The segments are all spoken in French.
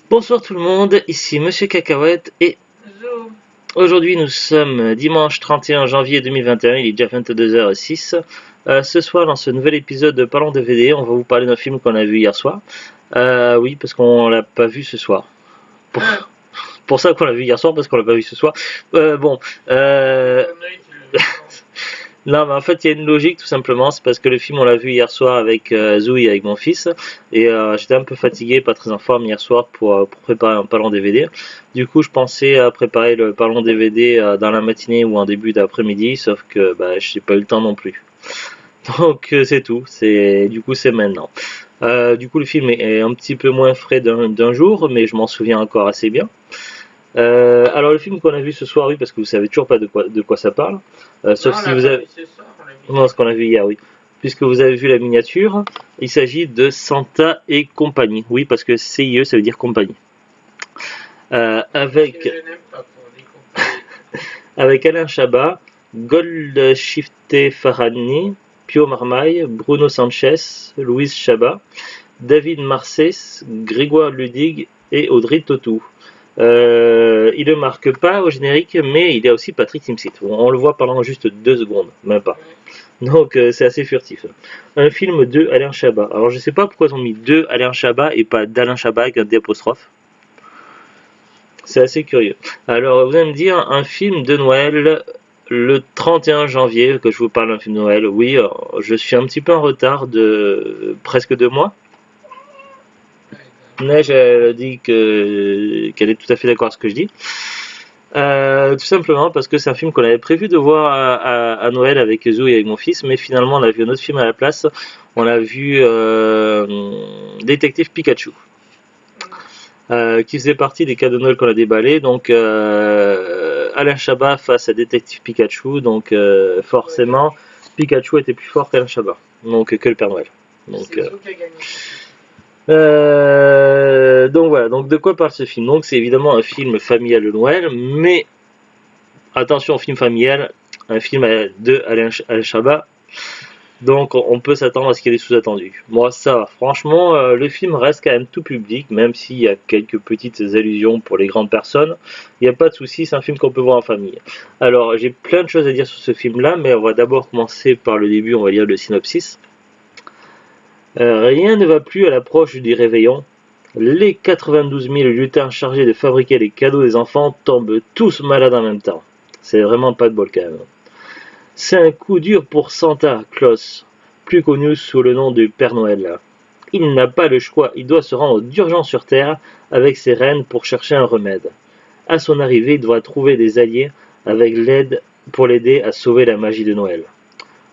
Bonsoir tout le monde, ici Monsieur Cacahuète et Zo. aujourd'hui nous sommes dimanche 31 janvier 2021, il est déjà 22h06. Ce soir dans ce nouvel épisode de Parlons DVD, on va vous parler d'un film qu'on a vu hier soir. Oui, parce qu'on l'a pas vu ce soir. Pour, Ah, pour ça qu'on l'a vu hier soir, parce qu'on l'a pas vu ce soir. Bon, connerie, tu l'as vu quand? non, mais en fait, il y a une logique tout simplement. C'est parce que le film, on l'a vu hier soir avec Zoui, avec mon fils. Et j'étais un peu fatigué, pas très en forme hier soir pour préparer un parlons DVD. Du coup, je pensais à préparer le parlons DVD dans la matinée ou en début d'après-midi. Sauf que bah, je n'ai pas eu le temps non plus. Donc, c'est tout. Du coup, c'est maintenant. Du coup, le film est un petit peu moins frais d'un jour, mais je m'en souviens encore assez bien. Alors, le film qu'on a vu ce soir, oui, parce que vous savez toujours pas de quoi ça parle. Sauf Non, on si l'a vous pas avez. vu ce soir, on l'a vu Non, hier. ce qu'on a vu hier, oui. Puisque vous avez vu la miniature, il s'agit de Santa et compagnie. Oui, parce que CIE, ça veut dire compagnie. Parce que Avec, je n'aime pas qu'on dit compagnie. avec Alain Chabat, Goldshifte Farhani, Pio Marmaille, Bruno Sanchez, Louise Chabat, David Marcès, Grégoire Ludig et Audrey Tautou. Il ne marque pas au générique, mais il y a aussi Patrick Timsit. On le voit pendant juste 2 secondes, même pas. Donc c'est assez furtif. Un film de Alain Chabat. Alors je sais pas pourquoi ils ont mis deux Alain Chabat et pas d'Alain Chabat avec un D apostrophe. C'est assez curieux. Alors vous allez me dire un film de Noël le 31 janvier que je vous parle d'un film de Noël. Oui, je suis un petit peu en retard de presque 2 mois. Neige elle dit qu'elle est tout à fait d'accord avec ce que je dis. Tout simplement parce que c'est un film qu'on avait prévu de voir à Noël avec Zou et avec mon fils, mais finalement on a vu un autre film à la place. On a vu Détective Pikachu, qui faisait partie des cadeaux de Noël qu'on a déballés. Donc Alain Chabat face à Détective Pikachu, donc forcément Pikachu était plus fort qu'Alain Chabat, donc que le Père Noël. Donc, C'est Zo qui a gagné. donc voilà, donc de quoi parle ce film? Donc c'est évidemment un film familial de Noël, mais attention, film familial, un film de Alain Chabat, donc on peut s'attendre à ce qu'il y ait des sous-attendus. Moi ça va, franchement, le film reste quand même tout public, même s'il y a quelques petites allusions pour les grandes personnes, il n'y a pas de souci, c'est un film qu'on peut voir en famille. Alors j'ai plein de choses à dire sur ce film-là, mais on va d'abord commencer par le début, on va lire le synopsis. Rien ne va plus à l'approche du réveillon. Les 92 000 lutins chargés de fabriquer les cadeaux des enfants tombent tous malades en même temps. C'est vraiment pas de bol quand même. C'est un coup dur pour Santa Claus, plus connu sous le nom de Père Noël. Il n'a pas le choix, il doit se rendre d'urgence sur Terre avec ses reines pour chercher un remède. À son arrivée, il doit trouver des alliés avec l'aide pour l'aider à sauver la magie de Noël.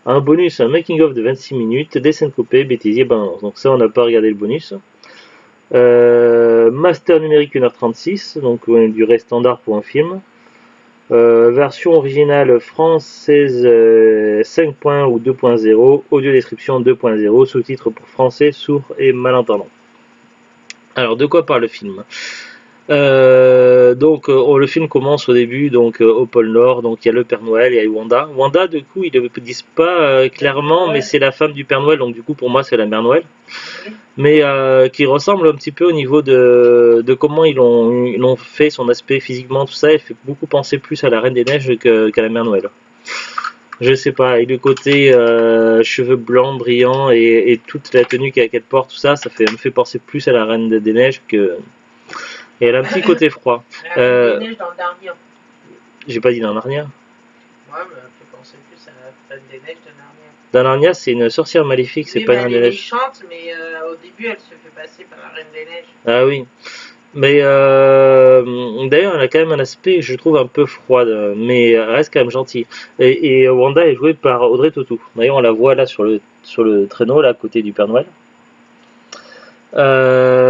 Un bonus, un making-of de 26 minutes, des scènes coupées, bêtisier, bande-annonce. Donc ça, on n'a pas regardé le bonus. Master numérique 1h36, donc une durée standard pour un film. Version originale française 5. Ou 2.0, audio description 2.0, sous-titres pour français, sourds et malentendants. Alors de quoi parle le film? Donc le film commence au début donc au pôle Nord, donc il y a le Père Noël, il y a Wanda. Wanda du coup ils ne le disent pas clairement, mais c'est la femme du Père Noël, donc du coup pour moi c'est la Mère Noël, mais qui ressemble un petit peu au niveau de comment ils l'ont fait, son aspect physiquement, tout ça, elle fait beaucoup penser plus à la Reine des Neiges qu'à la Mère Noël. Je sais pas, et le côté cheveux blancs brillants et toute la tenue qu'elle porte, tout ça, me fait penser plus à la Reine des Neiges que. Et elle a un petit côté froid. La Reine des Neiges dans le Narnia. J'ai pas dit dans Narnia. Ouais, mais elle fait penser plus à la Reine des Neiges de Narnia. Dans Narnia, c'est une sorcière maléfique, c'est Oui, pas mais une Reine elle des est Neiges. méchante, mais au début elle se fait passer par la Reine des Neiges. Ah oui. Mais d'ailleurs, elle a quand même un aspect, je trouve, un peu froid, mais elle reste quand même gentille. Et Wanda est jouée par Audrey Tautou. D'ailleurs, on la voit là sur le traîneau, là, à côté du Père Noël.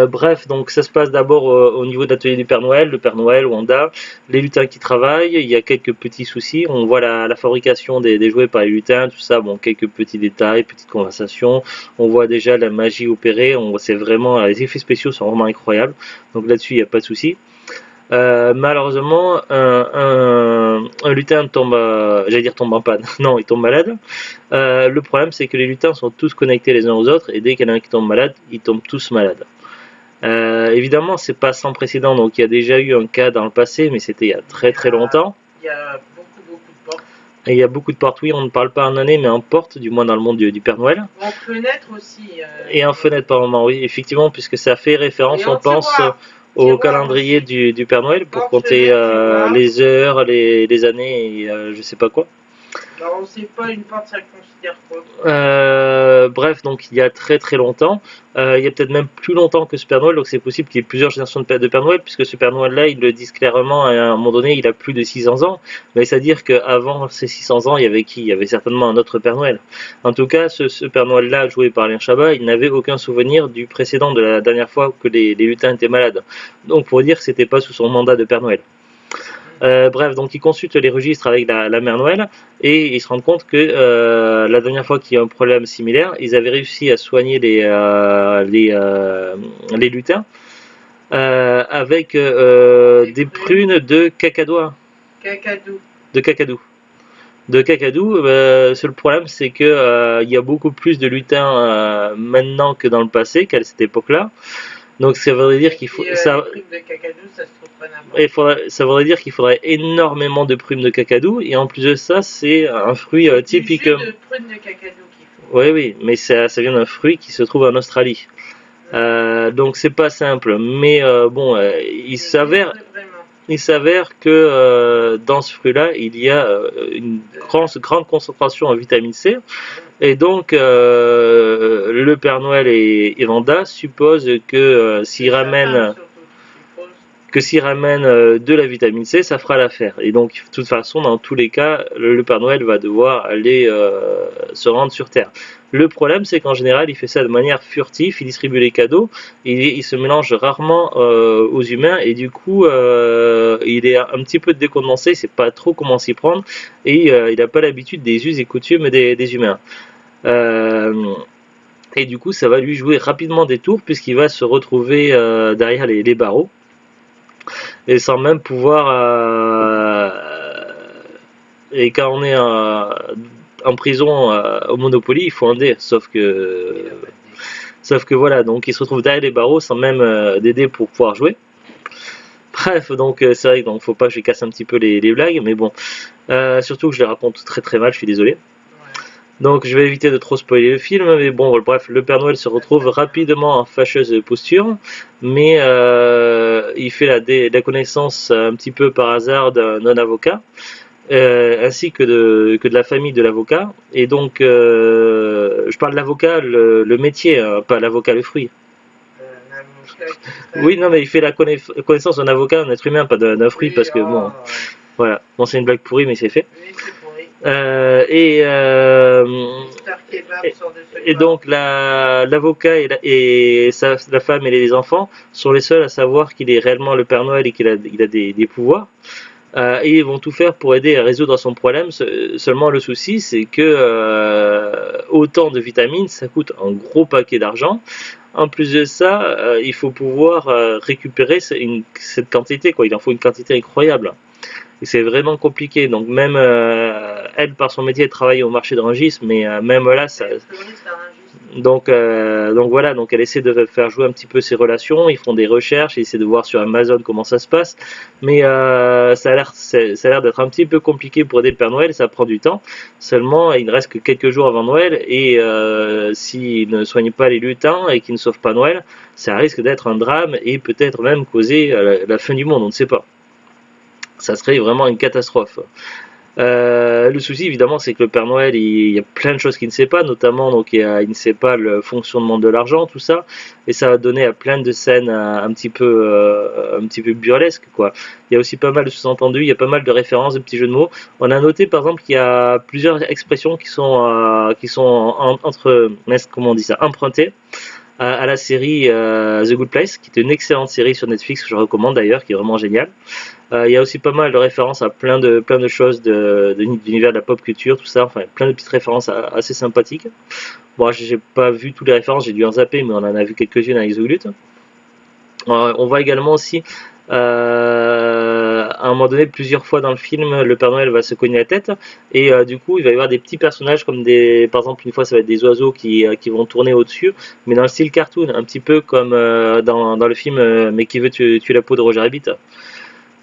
Bref, donc ça se passe d'abord au niveau de l'atelier du Père Noël, le Père Noël, Wanda, les lutins qui travaillent, il y a quelques petits soucis, on voit la fabrication des jouets par les lutins, tout ça, bon, quelques petits détails, petites conversations, on voit déjà la magie opérée, c'est vraiment, les effets spéciaux sont vraiment incroyables, donc là-dessus il n'y a pas de souci. Malheureusement, un lutin tombe, j'allais dire tombe en panne, non, il tombe malade. Le problème, c'est que les lutins sont tous connectés les uns aux autres, et dès qu'il y en a un qui tombe malade, ils tombent tous malades. Évidemment, c'est pas sans précédent, donc il y a déjà eu un cas dans le passé, mais c'était il y a très très longtemps. Il y a beaucoup de portes. Et il y a beaucoup de portes, oui, on ne parle pas en année, mais en porte, du moins dans le monde du Père Noël. En fenêtre aussi. Et en fenêtre par moment, oui, effectivement, puisque ça fait référence, on pense, au calendrier du Père Noël pour compter les heures, les années et je sais pas quoi. Alors, on sait pas, une porte, ça considère quoi? Bref, donc il y a très très longtemps, il y a peut-être même plus longtemps que ce Père Noël, donc c'est possible qu'il y ait plusieurs générations de Père Noël, puisque ce Père Noël-là, ils le disent clairement, à un moment donné, il a plus de 600 ans, mais c'est-à-dire qu'avant ces 600 ans, il y avait qui? Il y avait certainement un autre Père Noël. En tout cas, ce Père Noël-là, joué par Alain Chabat, il n'avait aucun souvenir du précédent, de la dernière fois que les lutins étaient malades. Donc pour dire que c'était pas sous son mandat de Père Noël. Bref, donc ils consultent les registres avec la Mère Noël et ils se rendent compte que la dernière fois qu'il y a un problème similaire, ils avaient réussi à soigner les lutins avec des prunes de cacadois. Cacadou. De cacadou. Seul problème, c'est que il y a beaucoup plus de lutins maintenant que dans le passé, qu'à cette époque-là. Donc ça voudrait dire qu'il faut ça voudrait dire qu'il faudrait énormément de prunes de cacadou et en plus de ça c'est un fruit typique. De prunes de cacadou qu'il faut. Oui, mais ça vient d'un fruit qui se trouve en Australie. Donc c'est pas simple, mais bon, il s'avère que dans ce fruit-là, il y a une grande concentration en vitamine C. Et donc, le Père Noël et Vanda supposent que s'ils ramènent de la vitamine C, ça fera l'affaire. Et donc, de toute façon, dans tous les cas, le Père Noël va devoir aller se rendre sur Terre. Le problème, c'est qu'en général, il fait ça de manière furtive, il distribue les cadeaux, il se mélange rarement aux humains, et du coup, il est un petit peu décondensé, il sait pas trop comment s'y prendre, et il n'a pas l'habitude des us et coutumes des humains. Et du coup, ça va lui jouer rapidement des tours, puisqu'il va se retrouver derrière les barreaux, et sans même pouvoir... et quand on est en prison au Monopoly, il faut un dé, sauf que voilà, donc il se retrouve derrière les barreaux sans même des dés pour pouvoir jouer. Bref, donc c'est vrai, donc faut pas que je casse un petit peu les blagues, mais bon, surtout que je les raconte très très mal, je suis désolé. Donc je vais éviter de trop spoiler le film, mais bon, bref, le Père Noël se retrouve rapidement en fâcheuse posture, mais il fait la connaissance un petit peu par hasard d'un avocat, ainsi que de la famille de l'avocat, et donc je parle de l'avocat, le métier, pas l'avocat le fruit. Oui, non, mais il fait la connaissance d'un avocat, d'un être humain, pas d'un fruit, parce que bon, voilà, bon, c'est une blague pourrie, mais c'est fait. Et donc l'avocat et la femme et les enfants sont les seuls à savoir qu'il est réellement le Père Noël et qu'il a des pouvoirs. Et ils vont tout faire pour aider à résoudre son problème. Seulement le souci, c'est que autant de vitamines, ça coûte un gros paquet d'argent. En plus de ça, il faut pouvoir récupérer cette quantité, quoi. Il en faut une quantité incroyable. Et c'est vraiment compliqué. Donc même elle, par son métier, elle travaille au marché de Rungis, mais même là, ça... Donc voilà, donc elle essaie de faire jouer un petit peu ses relations, ils font des recherches, ils essaient de voir sur Amazon comment ça se passe, mais ça a l'air d'être un petit peu compliqué pour aider le Père Noël, ça prend du temps. Seulement, il ne reste que quelques jours avant Noël, et s'il ne soigne pas les lutins et qu'il ne sauve pas Noël, ça risque d'être un drame et peut-être même causer la fin du monde, on ne sait pas. Ça serait vraiment une catastrophe. Le souci évidemment c'est que le Père Noël il y a plein de choses qu'il ne sait pas, notamment donc il ne sait pas le fonctionnement de l'argent, tout ça, et ça va donner à plein de scènes un petit peu burlesques, quoi. Il y a aussi pas mal de sous-entendus, il y a pas mal de références, de petits jeux de mots. On a noté par exemple qu'il y a plusieurs expressions qui sont empruntées à la série The Good Place, qui est une excellente série sur Netflix que je recommande d'ailleurs, qui est vraiment géniale. Il y a aussi pas mal de références à plein de choses de l'univers de la pop culture, tout ça, enfin plein de petites références assez sympathiques. Bon, j'ai pas vu toutes les références, j'ai dû en zapper, mais on en a vu quelques-unes avec The Glut. On voit également aussi un à un moment donné, plusieurs fois dans le film, le Père Noël va se cogner la tête et du coup, il va y avoir des petits personnages comme par exemple, une fois, ça va être des oiseaux qui vont tourner au-dessus, mais dans le style cartoon, un petit peu comme dans le film Mais qui veut tuer la peau de Roger Rabbit.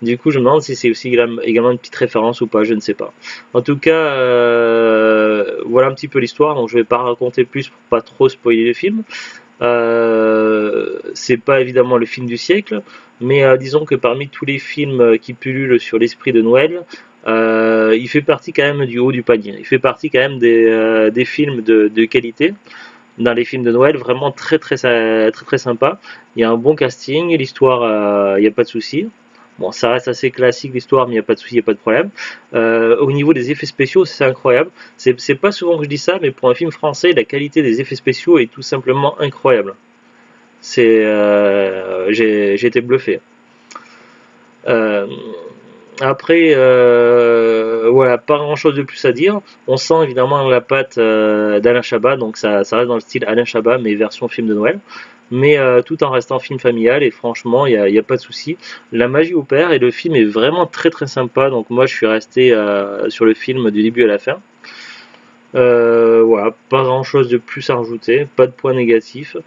Du coup, je me demande si c'est aussi également une petite référence ou pas, je ne sais pas. En tout cas, voilà un petit peu l'histoire, donc je vais pas raconter plus pour pas trop spoiler le film. C'est pas évidemment le film du siècle, mais disons que parmi tous les films qui pullulent sur l'esprit de Noël, il fait partie quand même du haut du panier. Il fait partie quand même des films de qualité. Dans les films de Noël, vraiment très sympa. Il y a un bon casting, l'histoire, il n'y a pas de souci. Bon, ça reste assez classique l'histoire, mais il n'y a pas de souci, il n'y a pas de problème. Au niveau des effets spéciaux, c'est incroyable. C'est pas souvent que je dis ça, mais pour un film français, la qualité des effets spéciaux est tout simplement incroyable. J'ai été bluffé. Euh, Après, voilà, pas grand chose de plus à dire. On sent évidemment la patte d'Alain Chabat, donc ça reste dans le style Alain Chabat, mais version film de Noël. Mais tout en restant film familial, et franchement, il y a pas de souci. La magie opère, et le film est vraiment très sympa, donc moi je suis resté sur le film du début à la fin. Voilà, pas grand chose de plus à rajouter, pas de points négatifs.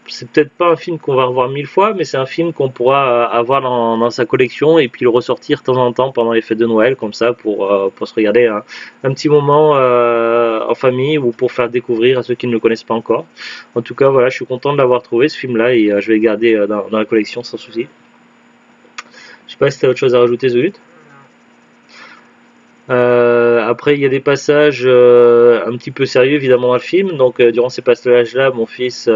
C'est peut-être pas un film qu'on va revoir 1000 fois, mais c'est un film qu'on pourra avoir dans sa collection et puis le ressortir de temps en temps pendant les fêtes de Noël, comme ça, pour se regarder un petit moment en famille ou pour faire découvrir à ceux qui ne le connaissent pas encore. En tout cas, voilà, je suis content de l'avoir trouvé ce film-là et je vais le garder dans la collection sans souci. Je sais pas si tu as autre chose à rajouter, Zulut. Après, il y a des passages un petit peu sérieux évidemment dans le film. Donc, durant ces passages-là, mon fils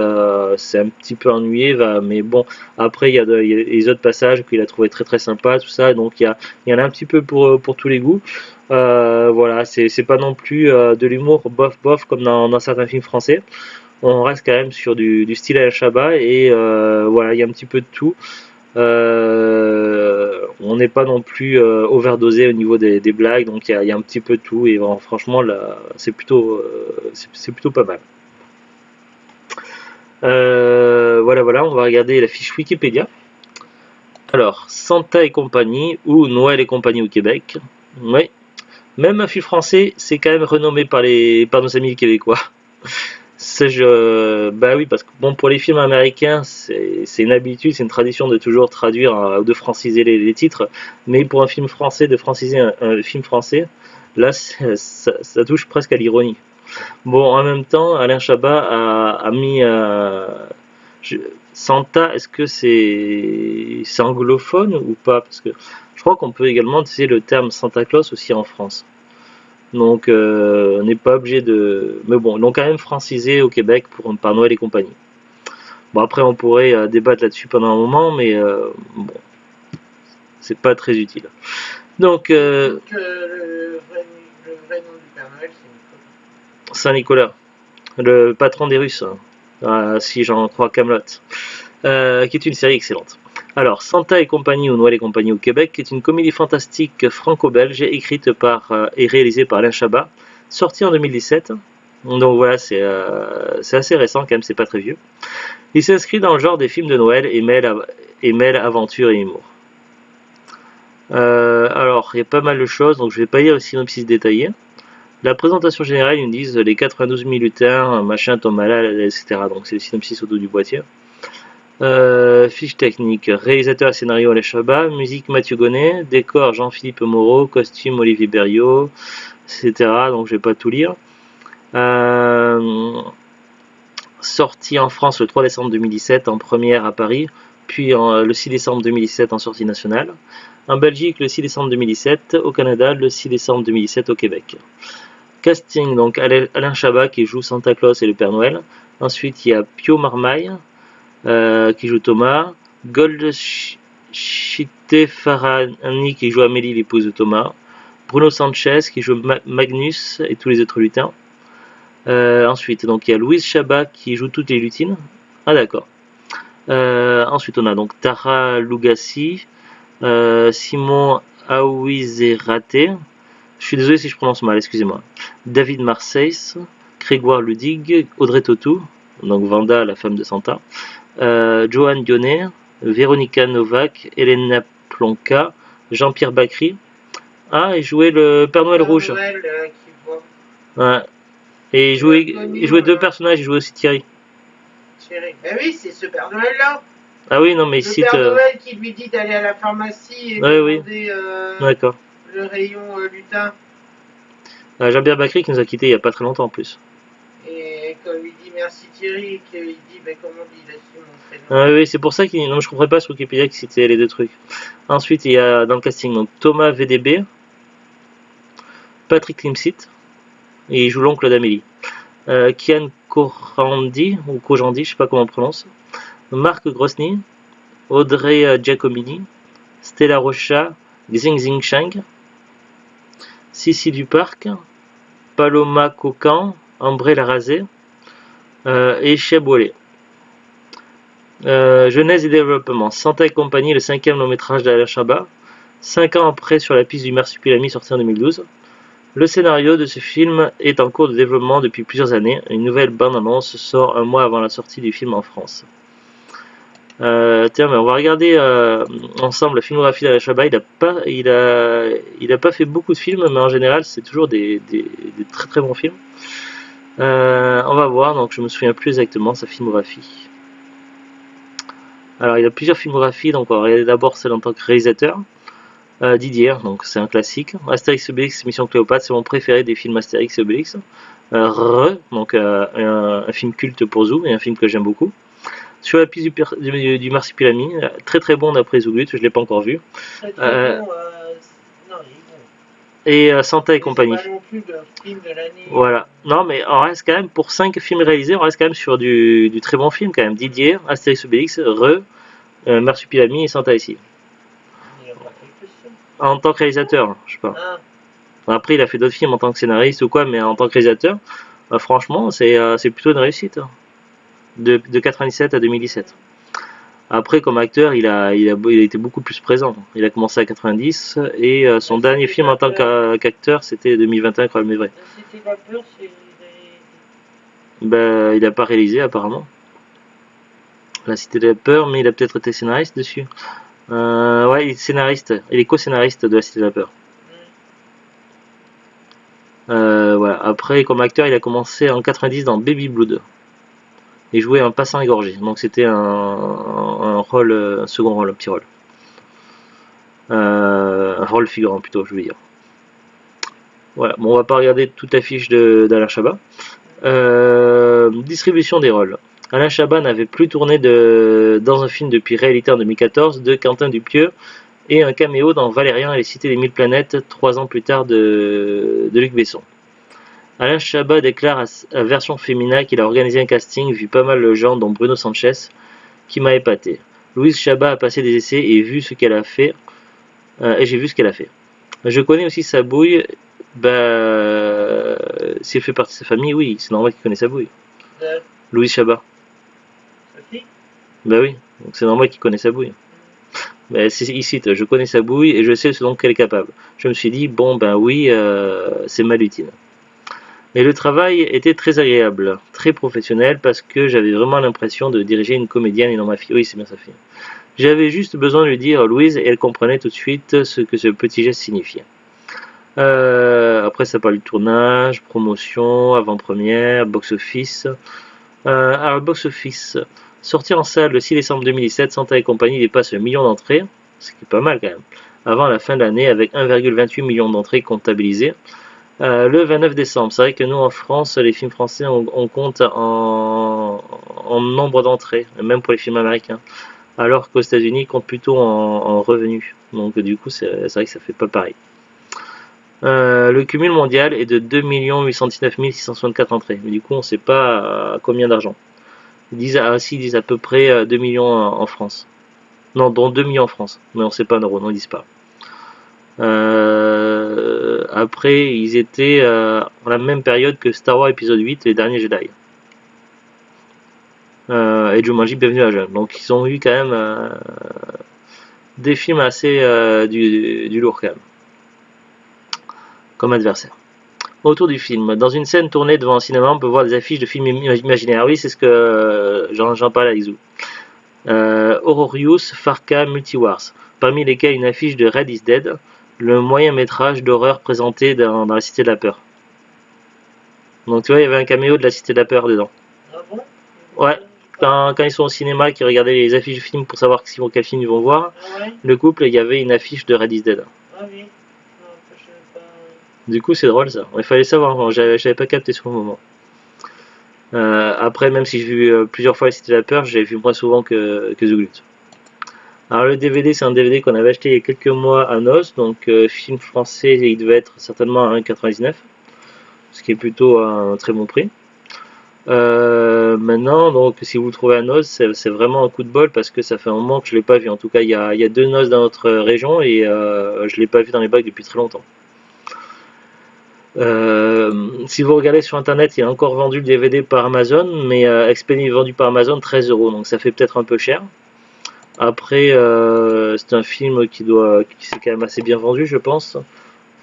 s'est un petit peu ennuyé. Mais bon, après, il y a les autres passages qu'il a trouvé très sympa, tout ça. Donc, il y en a un petit peu pour tous les goûts. Voilà, c'est pas non plus de l'humour bof comme dans certains films français. On reste quand même sur du style Alain Chabat et voilà, il y a un petit peu de tout. On n'est pas non plus overdosé au niveau des blagues, donc il y a un petit peu de tout et bon, franchement là, c'est plutôt pas mal. Voilà, on va regarder la fiche Wikipédia. Alors, Santa et compagnie ou Noël et compagnie au Québec. Oui, même un film français, c'est quand même renommé par nos amis québécois. Bah oui, parce que bon, pour les films américains, c'est une habitude, c'est une tradition de toujours traduire, de franciser les titres. Mais pour un film français, de franciser un film français, là, ça touche presque à l'ironie. Bon, en même temps, Alain Chabat a mis Santa, est-ce que c'est anglophone ou pas? Parce que je crois qu'on peut également utiliser le terme Santa Claus aussi en France. Donc, on n'est pas obligé de. Mais bon, ils l'ont quand même francisé au Québec par Noël et compagnie. Bon, après, on pourrait débattre là-dessus pendant un moment, mais bon, c'est pas très utile. Donc, le vrai nom du Père Noël, c'est Saint-Nicolas, le patron des Russes, si j'en crois Camelot, qui est une série excellente. Alors, Santa et compagnie ou Noël et compagnie au Québec est une comédie fantastique franco-belge écrite et réalisée par Alain Chabat, sortie en 2017. Donc voilà, c'est assez récent quand même, c'est pas très vieux. Il s'inscrit dans le genre des films de Noël et mêle aventure et humour. Alors, il y a pas mal de choses, donc je vais pas lire le synopsis détaillé. La présentation générale, ils nous disent les 92 000 lutins, machin, tombe malade, etc. Donc c'est le synopsis au dos du boîtier. Fiche technique, réalisateur et scénario Alain Chabat, musique Mathieu Gonnet, décor Jean-Philippe Moreau, costume Olivier Berriot, etc. Donc je vais pas tout lire. Sortie en France le 3 décembre 2017 en première à Paris, puis le 6 décembre 2017 en sortie nationale. En Belgique le 6 décembre 2017, au Canada le 6 décembre 2017 au Québec. Casting, donc Alain Chabat qui joue Santa Claus et le Père Noël. Ensuite il y a Pio Marmaille qui joue Thomas, Goldschite Farahani qui joue Amélie, l'épouse de Thomas, Bruno Sanchez qui joue Magnus et tous les autres lutins. Ensuite, donc il y a Louise Chabat qui joue toutes les lutines. Ah d'accord. Ensuite, on a donc Tara Lugassi, Simon Aouizerate. Je suis désolé si je prononce mal, excusez-moi. David Marseille, Grégoire Ludig, Audrey Tautou, donc Vanda, la femme de Santa. Johan Dionnet, Véronica Novak, Elena Plonka, Jean-Pierre Bacry. Ah, il jouait le Père Noël rouge. Noël, qui voit Ouais. Et il jouait deux personnages, il jouait aussi Thierry. Thierry. Ben oui, c'est ce Père Noël-là. Ah oui, non, mais il Le cite. Père Noël qui lui dit d'aller à la pharmacie et Ouais, oui. demander D'accord. le rayon lutin. Jean-Pierre Bacry qui nous a quittés il n'y a pas très longtemps en plus. Et quand il lui dit merci Thierry, et qu'il dit ben comment on dit, il a su mon prénom. Ah oui, c'est pour ça qu'il. Non, je comprends pas sur Wikipédia qu'il citait les deux trucs. Ensuite, il y a dans le casting donc, Thomas VDB, Patrick Timsit, et il joue l'oncle d'Amélie. Kian Kojandi, ou Kojandi, je sais pas comment on prononce. Marc Grosny, Audrey Giacomini, Stella Rocha, Xing Shang, Sissi Duparc, Paloma Cocan, Ambré Larazé et Cheb Ouellet. Jeunesse et développement. Santa et compagnie, le 5e long métrage d'Alain Chabat. 5 ans après, sur la piste du Marsupilami, sorti en 2012. Le scénario de ce film est en cours de développement depuis plusieurs années. Une nouvelle bande-annonce sort un mois avant la sortie du film en France. Tiens, mais on va regarder ensemble la filmographie d'Alain Chabat. Il a pas fait beaucoup de films, mais en général, c'est toujours des très très bons films. On va voir, donc je me souviens plus exactement sa filmographie. Alors, il a plusieurs filmographies, donc on va regarder d'abord celle en tant que réalisateur. Didier, donc c'est un classique. Astérix et Obélix, Mission Cléopâtre, c'est mon préféré des films Astérix et Obélix. Donc un film culte pour Zou et un film que j'aime beaucoup. Sur la piste du Marsupilami, très très bon d'après Zougut, je ne l'ai pas encore vu. Très très bon, non, il Et est bon. Santa et compagnie. C'est pas non plus le film de l'année. Voilà. Non, mais on reste quand même, pour 5 films réalisés, on reste quand même sur du très bon film quand même. Didier, Astérix et Obélix, Marsupilami et Santa ici. En tant que réalisateur, je sais pas. Après, il a fait d'autres films en tant que scénariste ou quoi, mais en tant que réalisateur, franchement, c'est plutôt une réussite. De 97 à 2017. Après, comme acteur, il a été beaucoup plus présent. Il a commencé à 90 et son dernier film en tant qu'acteur, c'était 2021, quand même, vrai. C'était La Peur, c'est. Ben, il n'a pas réalisé apparemment. La Cité de la Peur, mais il a peut-être été scénariste dessus. Ouais, il est scénariste. Il est co-scénariste de La Cité de la Peur. Voilà. Après, comme acteur, il a commencé en 90 dans Baby Blood. Il jouait un passant égorgé. Donc c'était un rôle, un second rôle, un petit rôle. Un rôle figurant plutôt, je veux dire. Voilà. Bon, on va pas regarder toute la fiche d'Alain Chabat. Distribution des rôles. Alain Chabat n'avait plus tourné dans un film depuis Réalité en 2014 de Quentin Dupieux et un caméo dans Valérian et les Cités des Mille Planètes 3 ans plus tard de Luc Besson. Alain Chabat déclare à Version Féminin qu'il a organisé un casting, vu pas mal de gens, dont Bruno Sanchez, qui m'a épaté. Louise Chabat a passé des essais et vu ce qu'elle a fait, et j'ai vu ce qu'elle a fait. Je connais aussi sa bouille. Si elle fait partie de sa famille, oui, c'est normal qu'il connaisse sa bouille. Louise Chabat. Bah oui, donc c'est normal qu'il connaisse sa bouille. Il cite, je connais sa bouille et je sais ce dont elle est capable. Je me suis dit, bon ben oui, c'est ma lutine. Et le travail était très agréable, très professionnel, parce que j'avais vraiment l'impression de diriger une comédienne et non ma fille. Oui, c'est bien sa fille. J'avais juste besoin de lui dire Louise et elle comprenait tout de suite ce que ce petit geste signifiait. Après, ça parle du tournage, promotion, avant-première, box-office. Alors, box-office. Sorti en salle le 6 décembre 2017, Santa et compagnie dépasse le million d'entrées, ce qui est pas mal quand même, avant la fin de l'année avec 1,28 million d'entrées comptabilisées. Le 29 décembre, c'est vrai que nous en France, les films français, on compte en nombre d'entrées, même pour les films américains, alors qu'aux États-Unis, ils comptent plutôt en revenus. Donc du coup, c'est vrai que ça fait pas pareil. Le cumul mondial est de 2 819 664 entrées, mais du coup, on ne sait pas combien d'argent. Ils disent à peu près 2 millions en France. Non, dont 2 millions en France, mais on ne sait pas en euros, non, ils disent pas. Après, ils étaient en la même période que Star Wars épisode 8, les derniers Jedi. Et Jumanji, Bienvenue à la Jungle. Donc ils ont eu quand même des films assez du lourd quand même. Comme adversaire. Autour du film, dans une scène tournée devant un cinéma, on peut voir des affiches de films imaginaires. Oui, c'est ce que j'en parlais avec Zou. Horrorius Farca Multiwars, parmi lesquels une affiche de Red is Dead, le moyen métrage d'horreur présenté dans la Cité de la Peur. Donc tu vois, il y avait un caméo de la Cité de la Peur dedans. Ah bon? Ouais, quand ils sont au cinéma, qu'ils regardaient les affiches de films pour savoir quel film ils vont voir, Ah ouais? le couple, il y avait une affiche de Red is Dead. Ah oui. Non, je savais pas. Du coup, c'est drôle ça. Il fallait savoir, j'avais pas capté sur le moment. Après, même si j'ai vu plusieurs fois la Cité de la Peur, j'ai vu moins souvent que The Glut. Alors le DVD, c'est un DVD qu'on avait acheté il y a quelques mois à Noz, donc film français, il devait être certainement à 1,99, ce qui est plutôt un très bon prix. Maintenant, donc si vous le trouvez à Noz, c'est vraiment un coup de bol parce que ça fait un moment que je l'ai pas vu. En tout cas, il y a 2 Noz dans notre région et je l'ai pas vu dans les bacs depuis très longtemps. Si vous regardez sur internet, il y a encore vendu le DVD par Amazon, mais expédié vendu par Amazon 13 €, donc ça fait peut-être un peu cher. Après, c'est un film qui s'est quand même assez bien vendu, je pense.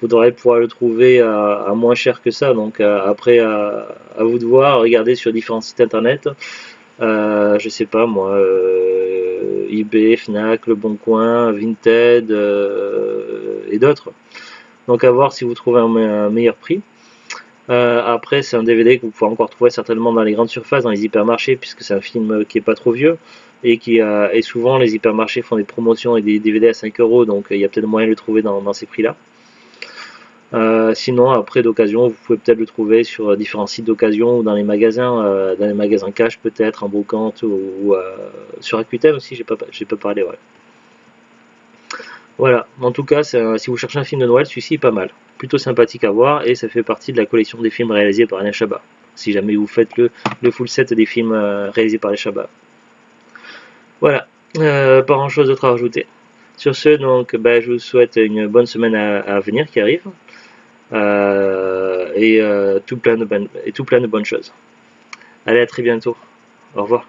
Vous devriez pouvoir le trouver à moins cher que ça, donc après à vous de voir, regardez sur différents sites internet. Je sais pas moi, eBay, Fnac, Le Bon Coin, Vinted et d'autres. Donc à voir si vous trouvez un meilleur prix. Après, c'est un DVD que vous pouvez encore trouver certainement dans les grandes surfaces, dans les hypermarchés, puisque c'est un film qui est pas trop vieux et souvent les hypermarchés font des promotions et des DVD à 5 €, donc il y a peut-être moyen de le trouver dans ces prix-là. Sinon, après d'occasion, vous pouvez peut-être le trouver sur différents sites d'occasion ou dans les magasins cash peut-être, en brocante ou sur Rakuten aussi, j'ai pas parlé, ouais. Voilà, en tout cas, si vous cherchez un film de Noël, celui-ci est pas mal. Plutôt sympathique à voir et ça fait partie de la collection des films réalisés par Alain Chabat. Si jamais vous faites le full set des films réalisés par Alain Chabat. Voilà, pas grand chose d'autre à rajouter. Sur ce, donc, je vous souhaite une bonne semaine à venir qui arrive et tout plein de bonnes choses. Allez, à très bientôt. Au revoir.